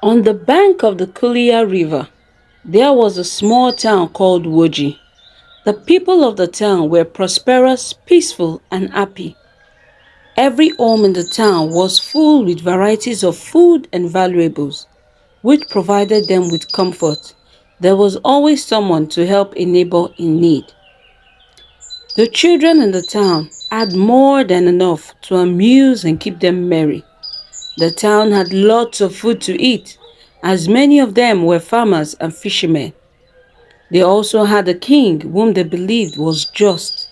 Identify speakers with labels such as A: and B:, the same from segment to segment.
A: On the bank of the Kulia River, there was a small town called Woji. The people of the town were prosperous, peaceful, and happy. Every home in the town was full with varieties of food and valuables, which provided them with comfort. There was always someone to help a neighbor in need. The children in the town had more than enough to amuse and keep them merry. The town had lots of food to eat, as many of them were farmers and fishermen. They also had a king whom they believed was just,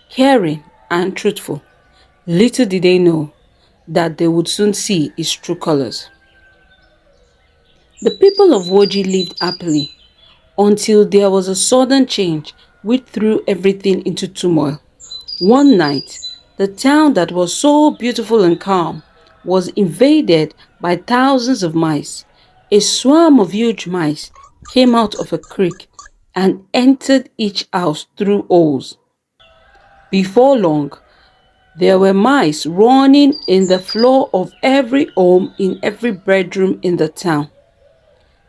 A: caring, and truthful. Little did they know that they would soon see his true colors. The people of Woji lived happily until there was a sudden change which threw everything into turmoil. One night, the town that was so beautiful and calm was invaded by thousands of mice. A swarm of huge mice came out of a creek and entered each house through holes. Before long, there were mice running in the floor of every home in every bedroom in the town.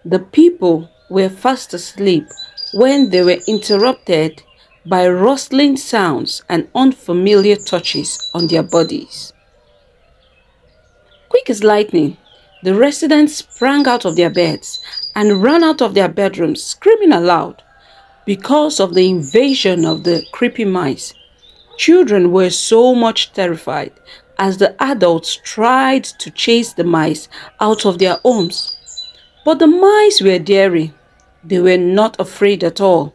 A: The people were fast asleep when they were interrupted by rustling sounds and unfamiliar touches on their bodies. Quick as lightning, the residents sprang out of their beds and ran out of their bedrooms screaming aloud because of the invasion of the creepy mice. Children were so much terrified as the adults tried to chase the mice out of their homes. But the mice were daring. They were not afraid at all.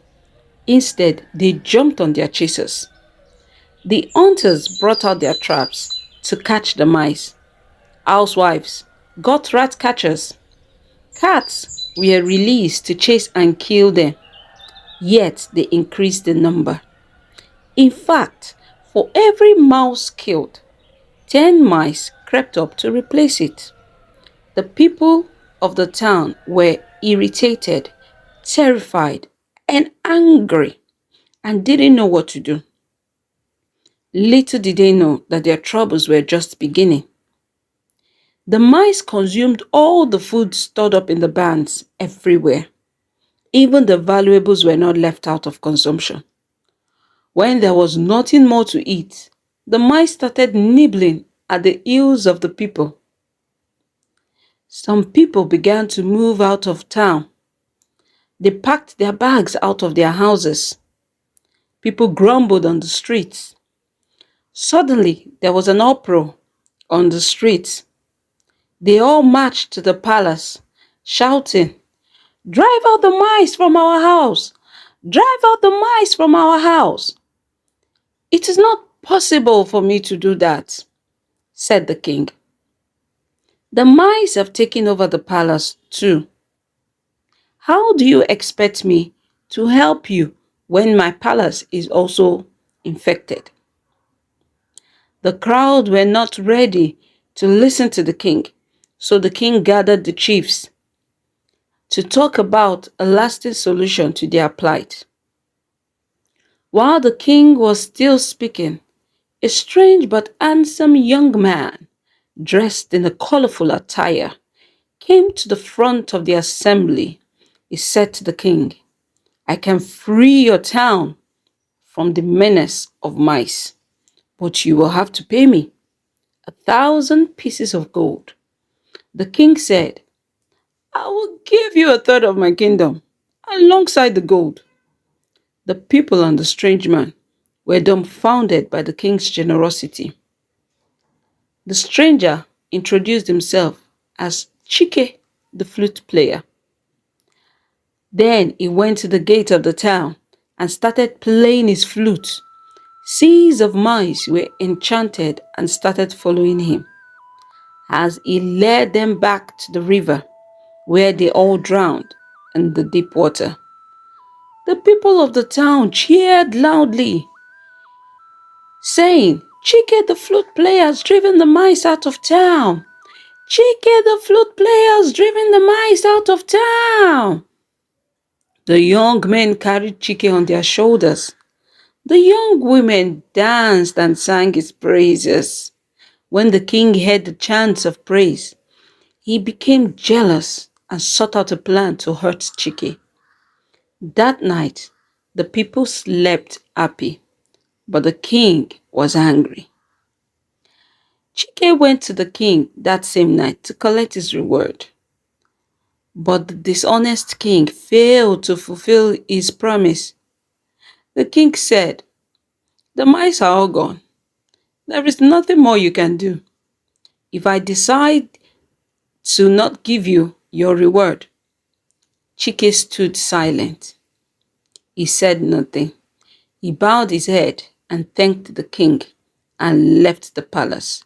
A: Instead, they jumped on their chasers. The hunters brought out their traps to catch the mice. Housewives got rat catchers. Cats were released to chase and kill them. Yet they increased the number. In fact, for every mouse killed, 10 mice crept up to replace it. The people of the town were irritated, terrified, and angry and didn't know what to do. Little did they know that their troubles were just beginning. The mice consumed all the food stored up in the barns everywhere. Even the valuables were not left out of consumption. When there was nothing more to eat, the mice started nibbling at the heels of the people. Some people began to move out of town. They packed their bags out of their houses. People grumbled on the streets. Suddenly, there was an uproar on the streets. They all marched to the palace, shouting, "Drive out the mice from our house! Drive out the mice from our house!" "It is not possible for me to do that," said the king. "The mice have taken over the palace too. How do you expect me to help you when my palace is also infected?" The crowd were not ready to listen to the king, so the king gathered the chiefs to talk about a lasting solution to their plight. While the king was still speaking, a strange but handsome young man, dressed in a colorful attire, came to the front of the assembly. He said to the king, "I can free your town from the menace of mice, but you will have to pay me 1,000 pieces of gold." The king said, "I will give you a third of my kingdom alongside the gold." The people and the strange man were dumbfounded by the king's generosity. The stranger introduced himself as Chike, the flute player. Then he went to the gate of the town and started playing his flute. Seas of mice were enchanted and started following him as he led them back to the river, where they all drowned in the deep water. The people of the town cheered loudly, saying, "Chike the flute player has driven the mice out of town! Chike the flute player has driven the mice out of town!" The young men carried Chike on their shoulders. The young women danced and sang his praises. When the king heard the chants of praise, he became jealous and sought out a plan to hurt Chike. That night, the people slept happy, but the king was angry. Chike went to the king that same night to collect his reward. But the dishonest king failed to fulfill his promise. The king said, "The mice are all gone. There is nothing more you can do. If I decide to not give you your reward." Chike stood silent. He said nothing. He bowed his head and thanked the king and left the palace.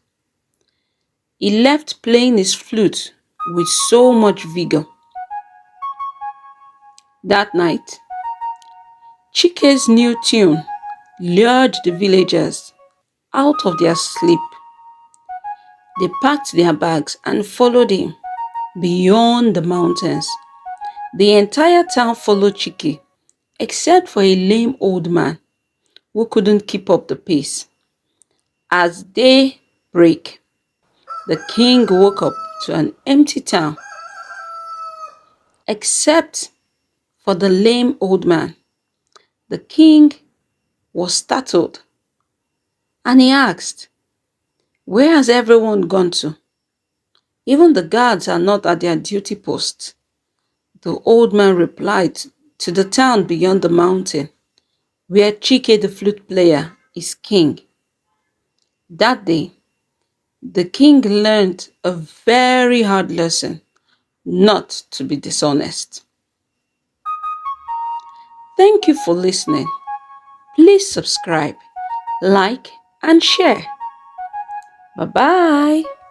A: He left playing his flute with so much vigor. That night, Chike's new tune lured the villagers out of their sleep. They packed their bags and followed him beyond the mountains. The entire town followed Chike, except for a lame old man who couldn't keep up the pace. As day break, the king woke up to an empty town, except for the lame old man. The king was startled and he asked, "Where has everyone gone to? Even the guards are not at their duty posts." The old man replied, "To the town beyond the mountain, where Chike the flute player is king." That day, the king learned a very hard lesson: not to be dishonest. Thank you for listening. Please subscribe, like, and share. Bye bye.